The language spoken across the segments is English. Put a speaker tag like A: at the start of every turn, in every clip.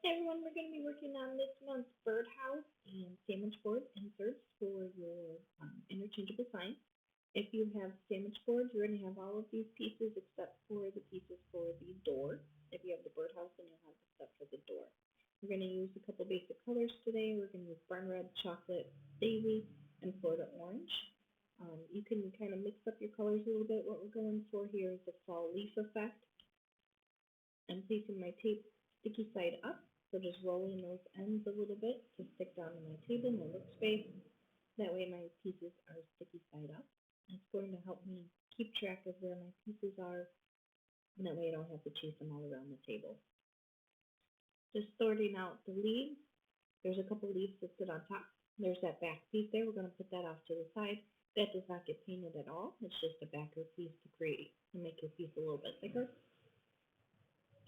A: Hey everyone, we're going to be working on this month's birdhouse and sandwich board inserts for your interchangeable signs. If you have sandwich boards, you're going to have all of these pieces except for the pieces for the door. If you have the birdhouse, then you'll have the stuff for the door. We're going to use a couple basic colors today. We're going to use barn red, chocolate, daisy, and Florida orange. You can kind of mix up your colors a little bit. What we're going for here is the fall leaf effect. I'm placing my tape sticky side up, so just rolling those ends a little bit to stick down to my table, my workspace. That way my pieces are sticky side up. It's going to help me keep track of where my pieces are, and that way I don't have to chase them all around the table. Just sorting out the leaves. There's a couple leaves that sit on top. There's that back piece there. We're going to put that off to the side. That does not get painted at all. It's just a backer piece to make your piece a little bit thicker.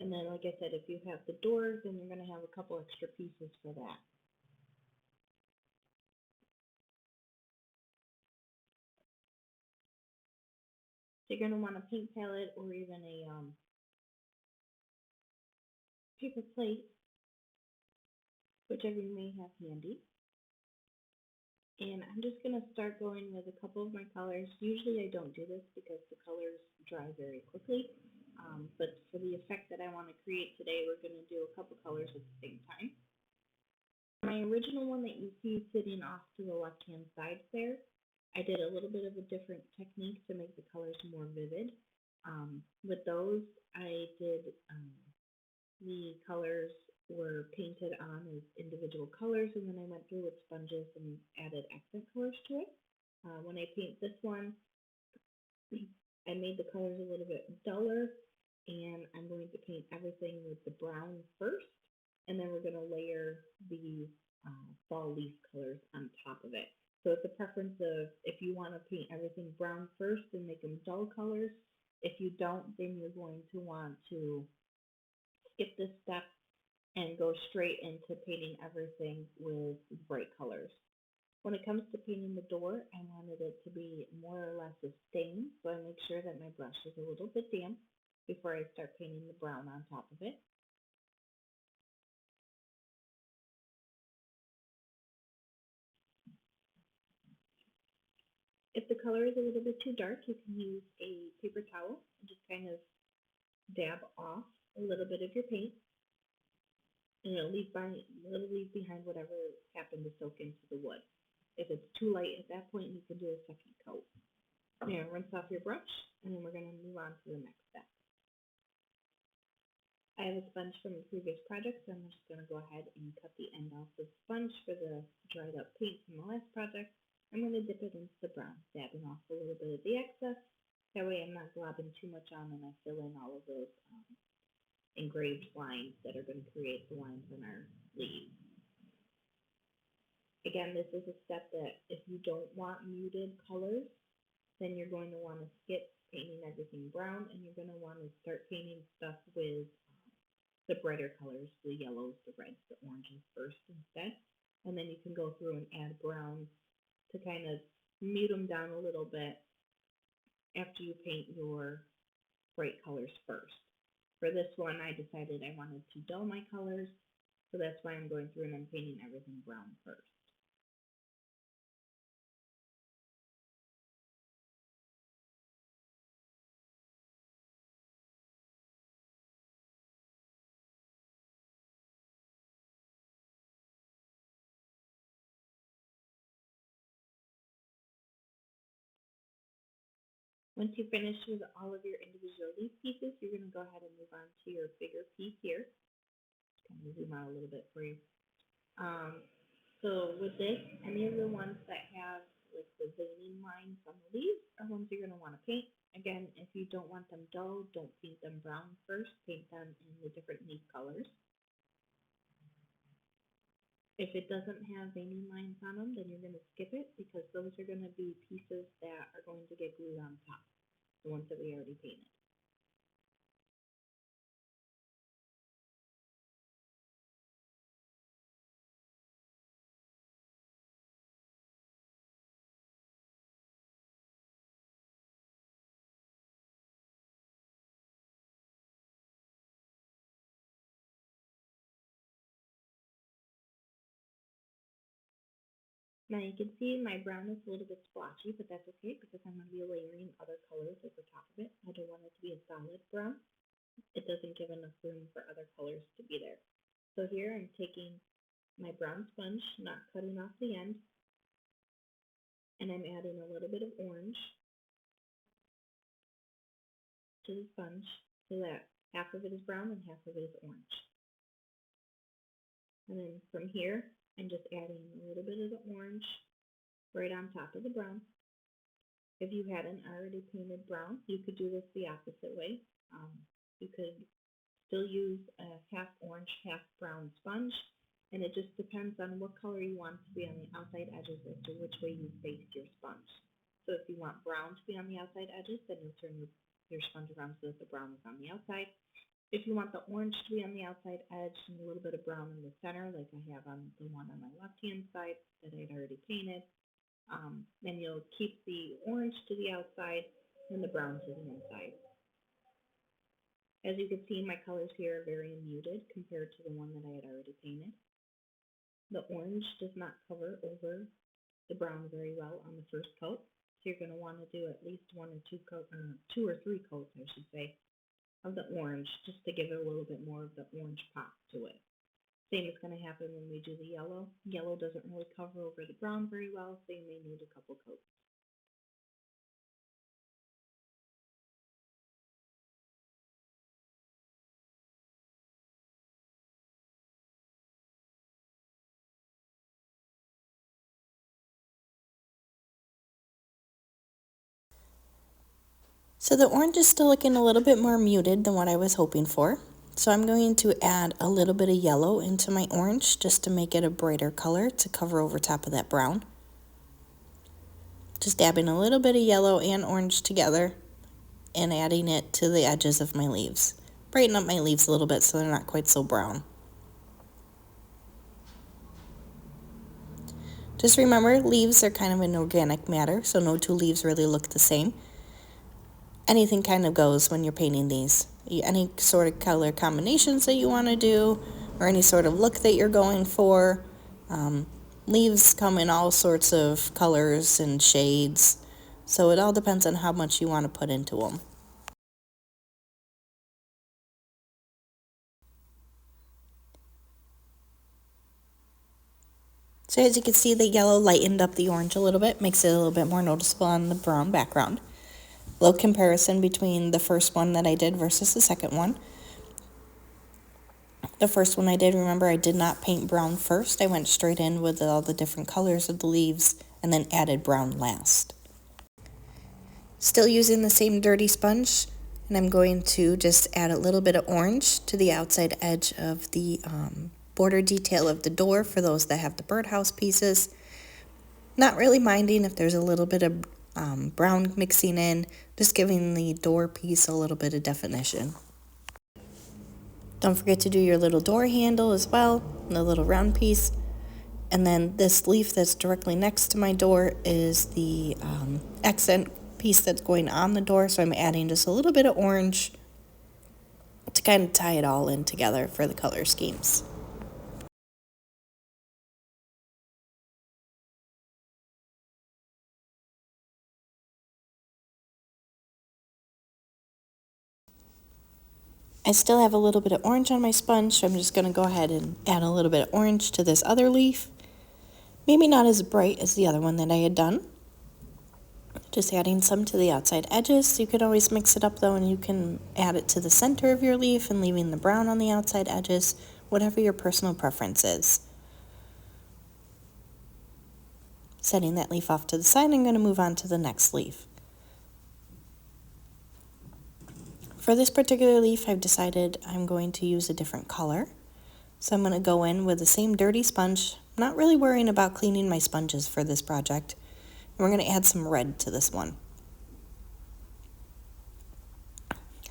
A: And then, like I said, if you have the doors, then you're going to have a couple extra pieces for that. So you're going to want a paint palette or even a paper plate, whichever you may have handy. And I'm just going to start going with a couple of my colors. Usually I don't do this because the colors dry very quickly. But for the effect that I want to create today, we're going to do a couple colors at the same time. My original one that you see sitting off to the left-hand side there, I did a little bit of a different technique to make the colors more vivid. With those, I did the colors were painted on as individual colors, and then I went through with sponges and added accent colors to it. When I paint this one, I made the colors a little bit duller, and I'm going to paint everything with the brown first, and then we're going to layer the fall leaf colors on top of it. So it's a preference of if you want to paint everything brown first and make them dull colors. If you don't, then you're going to want to skip this step and go straight into painting everything with bright colors. When it comes to painting the door, I wanted it to be more or less a stain, so I make sure that my brush is a little bit damp before I start painting the brown on top of it. If the color is a little bit too dark, you can use a paper towel and just kind of dab off a little bit of your paint, and it'll leave behind whatever happened to soak into the wood. If it's too light at that point, you can do a second coat. Now, rinse off your brush, and then we're going to move on to the next step. I have a sponge from a previous project, so I'm just going to go ahead and cut the end off the sponge for the dried up paint from the last project. I'm going to dip it into the brown, dabbing off a little bit of the excess. That way I'm not globbing too much on, and I fill in all of those engraved lines that are going to create the lines on our leaves. Again, this is a step that if you don't want muted colors, then you're going to want to skip painting everything brown, and you're going to want to start painting stuff with the brighter colors, the yellows, the reds, the oranges first instead. And then you can go through and add browns to kind of mute them down a little bit after you paint your bright colors first. For this one, I decided I wanted to dull my colors, so that's why I'm going through and I'm painting everything brown first. Once you finish with all of your individual leaf pieces, you're going to go ahead and move on to your bigger piece here. Just kind of zoom out a little bit for you. So with this, any of the ones that have like the veining lines on the leaves are ones you're going to want to paint. Again, if you don't want them dull, don't paint them brown first. Paint them in the different leaf colors. If it doesn't have veining lines on them, then you're going to skip it because those are going to be pieces that are going to get glued on top, the ones that we already painted. Now you can see my brown is a little bit splotchy, but that's okay because I'm going to be layering other colors over top of it. I don't want it to be a solid brown. It doesn't give enough room for other colors to be there. So here I'm taking my brown sponge, not cutting off the end, and I'm adding a little bit of orange to the sponge so that half of it is brown and half of it is orange. And then from here, I'm just adding a little bit of the orange right on top of the brown. If you hadn't already painted brown, you could do this the opposite way. You could still use a half orange, half brown sponge, and it just depends on what color you want to be on the outside edges as to which way you face your sponge. So if you want brown to be on the outside edges, then you'll turn your sponge around so that the brown is on the outside. If you want the orange to be on the outside edge and a little bit of brown in the center, like I have on the one on my left-hand side that I'd already painted, then you'll keep the orange to the outside and the brown to the inside. As you can see, my colors here are very muted compared to the one that I had already painted. The orange does not cover over the brown very well on the first coat, so you're going to want to do at least two or three coats, I should say, of the orange just to give it a little bit more of the orange pop to it. Same is going to happen when we do the yellow. Yellow doesn't really cover over the brown very well, so you may need a couple coats.
B: So the orange is still looking a little bit more muted than what I was hoping for. So I'm going to add a little bit of yellow into my orange just to make it a brighter color to cover over top of that brown. Just dabbing a little bit of yellow and orange together and adding it to the edges of my leaves. Brighten up my leaves a little bit so they're not quite so brown. Just remember, leaves are kind of an organic matter, so no two leaves really look the same. Anything kind of goes when you're painting these. Any sort of color combinations that you want to do, or any sort of look that you're going for. Leaves come in all sorts of colors and shades, so it all depends on how much you want to put into them. So as you can see, the yellow lightened up the orange a little bit, makes it a little bit more noticeable on the brown background. Little comparison between the first one that I did versus the second one. The first one I did, remember, I did not paint brown first. I went straight in with all the different colors of the leaves and then added brown last. Still using the same dirty sponge, and I'm going to just add a little bit of orange to the outside edge of the border detail of the door for those that have the birdhouse pieces. Not really minding if there's a little bit of brown mixing in, just giving the door piece a little bit of definition. Don't forget to do your little door handle as well, the little round piece. And then this leaf that's directly next to my door is the accent piece that's going on the door, so I'm adding just a little bit of orange to kind of tie it all in together for the color schemes. I still have a little bit of orange on my sponge, so I'm just going to go ahead and add a little bit of orange to this other leaf. Maybe not as bright as the other one that I had done. Just adding some to the outside edges. You could always mix it up though, and you can add it to the center of your leaf and leaving the brown on the outside edges, whatever your personal preference is. Setting that leaf off to the side, I'm going to move on to the next leaf. For this particular leaf, I've decided I'm going to use a different color. So I'm going to go in with the same dirty sponge, not really worrying about cleaning my sponges for this project. And we're going to add some red to this one.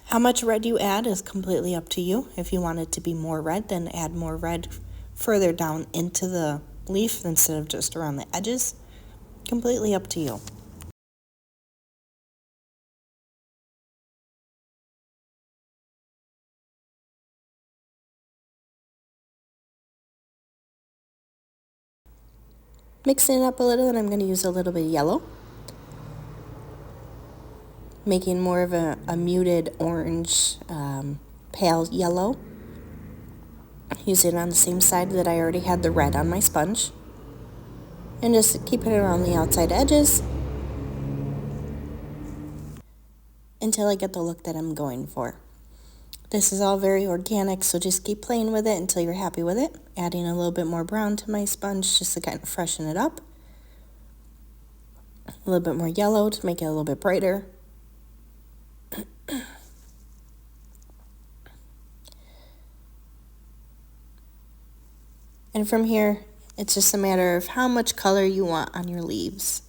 B: How much red you add is completely up to you. If you want it to be more red, then add more red further down into the leaf instead of just around the edges. Completely up to you. Mixing it up a little, and I'm going to use a little bit of yellow, making more of a muted orange, pale yellow. Use it on the same side that I already had the red on my sponge. And just keep it around the outside edges until I get the look that I'm going for. This is all very organic, so just keep playing with it until you're happy with it. Adding a little bit more brown to my sponge just to kind of freshen it up. A little bit more yellow to make it a little bit brighter. And from here, it's just a matter of how much color you want on your leaves.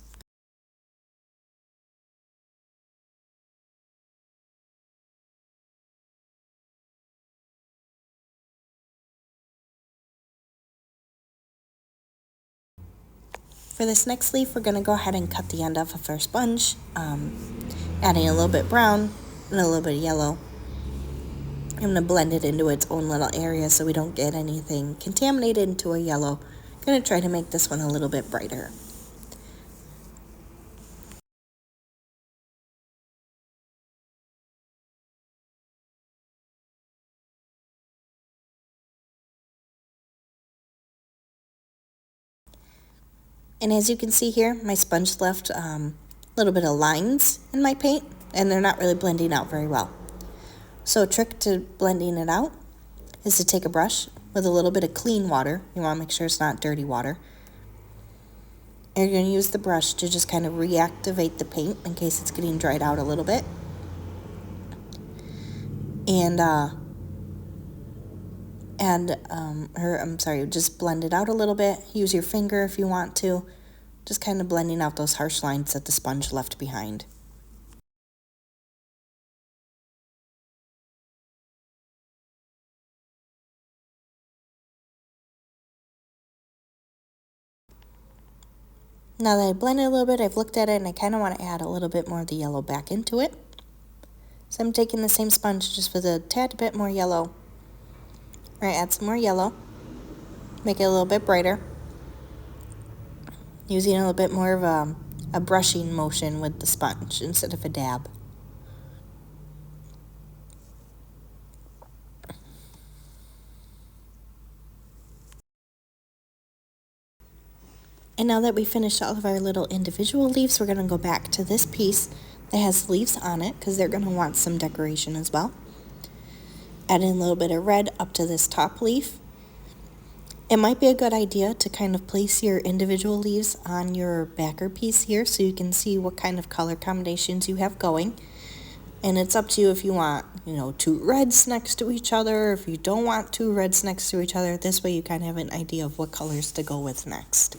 B: For this next leaf, we're going to go ahead and cut the end off of our sponge, adding a little bit brown and a little bit of yellow. I'm going to blend it into its own little area so we don't get anything contaminated into a yellow. I'm going to try to make this one a little bit brighter. And as you can see here, my sponge left a little bit of lines in my paint, and they're not really blending out very well. So a trick to blending it out is to take a brush with a little bit of clean water. You want to make sure it's not dirty water. And you're going to use the brush to just kind of reactivate the paint in case it's getting dried out a little bit. Just blend it out a little bit. Use your finger if you want to. Just kind of blending out those harsh lines that the sponge left behind. Now that I blended a little bit, I've looked at it and I kind of want to add a little bit more of the yellow back into it. So I'm taking the same sponge just with a tad bit more yellow. All right, add some more yellow. Make it a little bit brighter. Using a little bit more of a brushing motion with the sponge instead of a dab. And now that we finished all of our little individual leaves, we're going to go back to this piece that has leaves on it because they're going to want some decoration as well. Add in a little bit of red up to this top leaf. It might be a good idea to kind of place your individual leaves on your backer piece here so you can see what kind of color combinations you have going. And it's up to you if you want, two reds next to each other, if you don't want two reds next to each other. This way you kind of have an idea of what colors to go with next.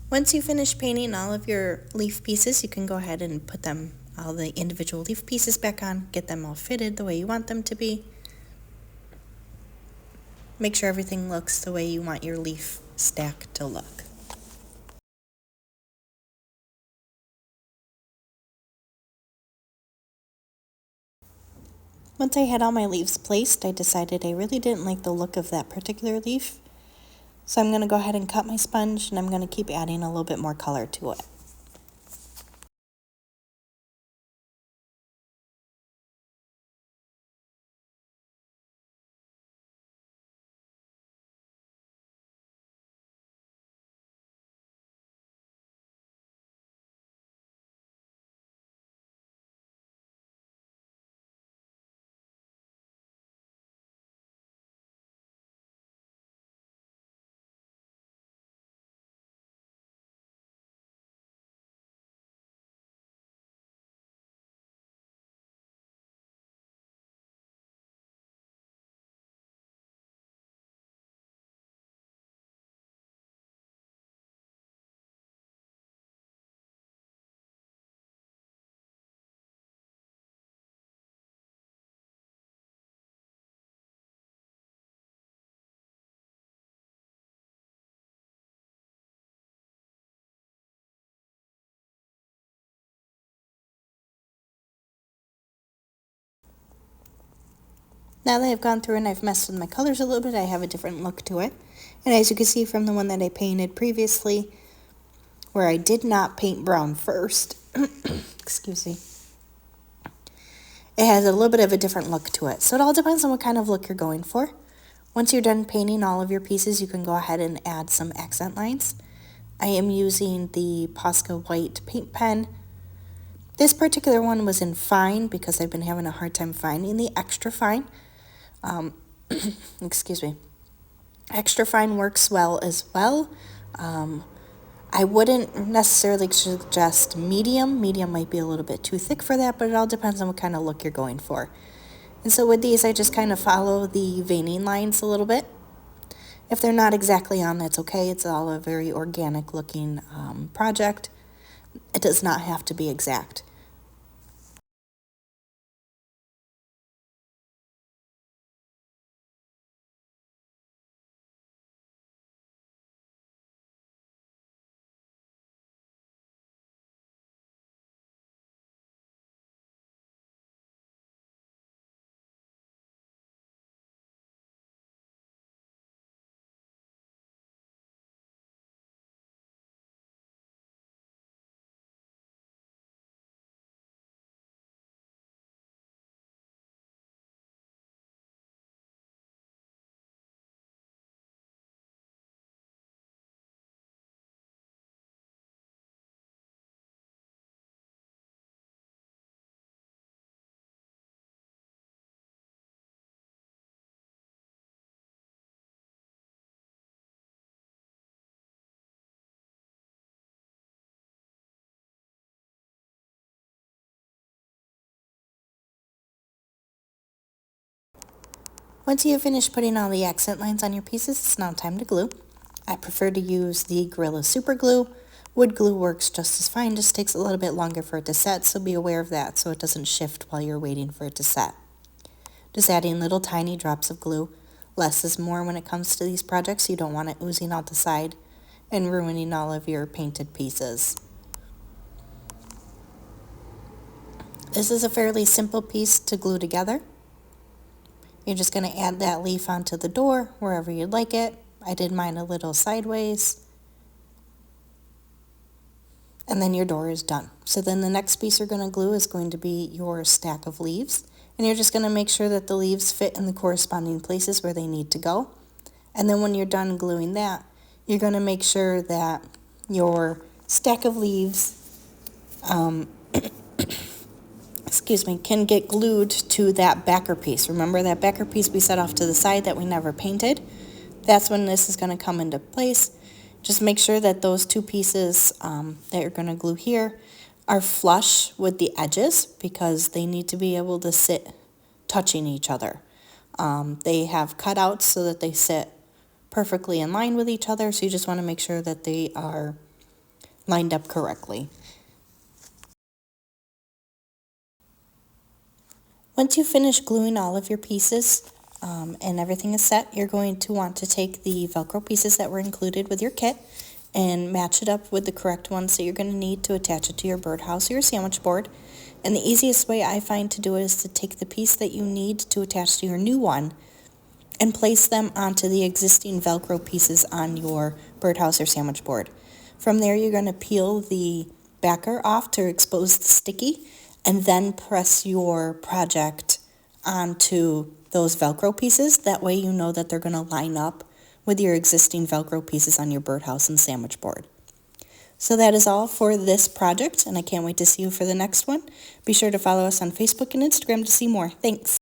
B: Once you finish painting all of your leaf pieces, you can go ahead and put all the individual leaf pieces back on, get them all fitted the way you want them to be. Make sure everything looks the way you want your leaf stack to look. Once I had all my leaves placed, I decided I really didn't like the look of that particular leaf. So I'm going to go ahead and cut my sponge, and I'm going to keep adding a little bit more color to it. Now that I've gone through and I've messed with my colors a little bit, I have a different look to it. And as you can see from the one that I painted previously, where I did not paint brown first, excuse me, it has a little bit of a different look to it. So it all depends on what kind of look you're going for. Once you're done painting all of your pieces, you can go ahead and add some accent lines. I am using the Posca White paint pen. This particular one was in fine because I've been having a hard time finding the extra fine. Excuse me. Extra fine works well as well. I wouldn't necessarily suggest medium. Medium might be a little bit too thick for that, but it all depends on what kind of look you're going for. And so with these, I just kind of follow the veining lines a little bit. If they're not exactly on, that's okay. It's all a very organic looking project. It does not have to be exact. Once you finish putting all the accent lines on your pieces, it's now time to glue. I prefer to use the Gorilla Super Glue. Wood glue works just as fine, just takes a little bit longer for it to set, so be aware of that so it doesn't shift while you're waiting for it to set. Just adding little tiny drops of glue. Less is more when it comes to these projects. You don't want it oozing out the side and ruining all of your painted pieces. This is a fairly simple piece to glue together. You're just going to add that leaf onto the door wherever you'd like it. I did mine a little sideways. And then your door is done. So then the next piece you're going to glue is going to be your stack of leaves. And you're just going to make sure that the leaves fit in the corresponding places where they need to go. And then when you're done gluing that, you're going to make sure that your stack of leaves excuse me, can get glued to that backer piece. Remember that backer piece we set off to the side that we never painted? That's when this is going to come into place. Just make sure that those two pieces that you're going to glue here are flush with the edges because they need to be able to sit touching each other. They have cutouts so that they sit perfectly in line with each other, so you just want to make sure that they are lined up correctly. Once you finish gluing all of your pieces and everything is set, you're going to want to take the Velcro pieces that were included with your kit and match it up with the correct ones that you're going to need to attach it to your birdhouse or your sandwich board. And the easiest way I find to do it is to take the piece that you need to attach to your new one and place them onto the existing Velcro pieces on your birdhouse or sandwich board. From there, you're going to peel the backer off to expose the sticky, and then press your project onto those Velcro pieces. That way you know that they're going to line up with your existing Velcro pieces on your birdhouse and sandwich board. So that is all for this project, and I can't wait to see you for the next one. Be sure to follow us on Facebook and Instagram to see more. Thanks.